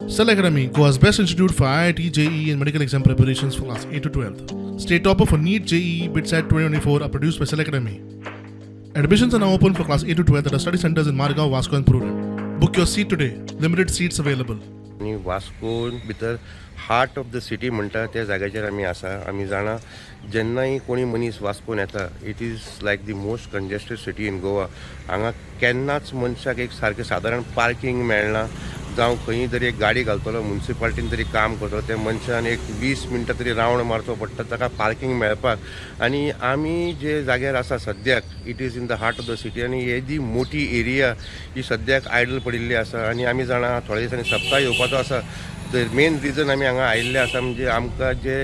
Cell Academy, Goa's best institute for IIT, JEE, and medical exam preparations for class 8 to 12th. State topper for NEET, JEE, BITSAT 2024 are produced by Cell Academy. Admissions are now open for class 8 to 12th at our study centers in Margao, Vasco, and Purun. Book your seat today. Limited seats available. आणि वास्कोन भितर heart of the city म्हणटा त्या जाग्याचेर आमी आसा. आमी जाणा जेन्नाय कोणी मनीस वास्कोन येता it is like the most congested city in Goa. हांगा केन्नाच मनशाक एक सारकें सादारण पार्किंग मेळना. जावं खंय तरी एक गाडी घालतलो म्युनिसिपालिटीन तरी काम करतलो त्या मनशान एक 20 मिनटां तरी रावंड मारचो पडटा ताका पार्किंग मेळपाक. आनी आमी जे जाग्यार आसा सद्याक it is in the heart of the city आनी येदी मोठी एरिया ही सद्याक आयडल पडिल्ली आसा. आनी आमी जाणा थोड्या दिसांनी सप्ताह येवपाचो आसा. द मेन रिजन आमी हांगा आयिल्ले आसा म्हणजे आमकां जे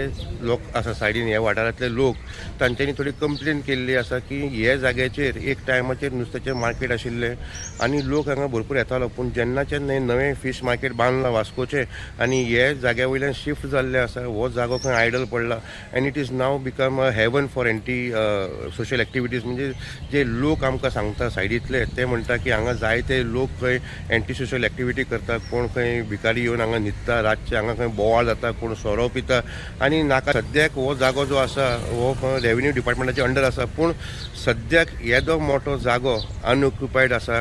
लोक आसा सायडीन ह्या वाठारांतले लोक तांच्यांनी थोडी कंप्लेन केल्ली आसा की हे जाग्याचेर एक टायमाचेर नुस्त्याचें मार्केट आशिल्लें आनी लोक हांगा भरपूर येतालो. पूण जेन्नाच्यान हें नवें फीश मार्केट बांदलां वास्कोचें आनी हे जाग्या वयल्यान शिफ्ट जाल्ले आसा हो जागो खंय आयडल पडला आनी it is now become a haven for anti social activities. म्हणजे जे लोक आमकां सांगता सायडींतले ते म्हणटा की हांगा जायते लोक खंय एंटी सोशल एक्टिविटी करता. कोण खंय भिकारी येवन हांगा न्हिदता रातचे, हांगा खंय बोवाळ जाता, कोण सोरो पिता. आनी नाका सद्याक हो जागो जो आसा हो रेव्हेन्यू डिपार्टमेंटाचे अंडर आसा. पूण सद्याक येदो मोठो जागो अनऑक्युपायड आसा,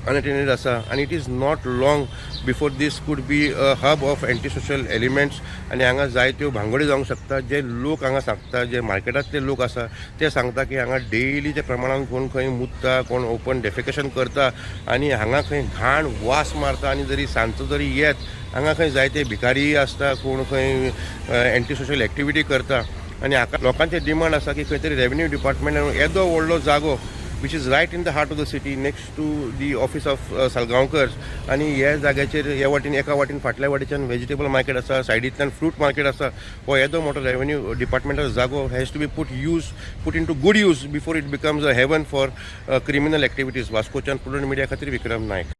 अनअटेंडेड आसा आनी it is not long before this could be a hub of anti social elements. आनी हांगा जायत्यो भांगडी जावंक शकता. जे लोक हांगा सांगता जे मार्केटांतले लोक आसा ते सांगता की हांगा डेलीच्या प्रमाणान कोण खंय मुतता, कोण ओपन डेफिकेशन करता आनी हांगा खंय घाण वास मारता. आनी जरी सांजचो जरी येत हांगा खंय जायते भिकारी आसता, कोण खंय एंटी सोशल एक्टिविटी करता. आनी हाका लोकांचे डिमांड आसा की खंय तरी रेव्हेन्यू डिपार्टमेंटान येदो व्हडलो जागो which is right in the heart of the city next to the office of Salgaonkars. आणि ह्या जाग्याचेर ह्या वाटेन एका वाटेन फाटल्या वाटेच्यान व्हेजिटेबल मार्केट आसा, सायडींतल्यान फ्रूट मार्केट आसा. हो येदो मोठो रेव्हेन्यू डिपार्टमेंटाचो जागो has to be put into good use before it becomes a heaven for criminal activities. वास्कोच्यान प्रुडंट मिडिया खातीर विक्रम नायक.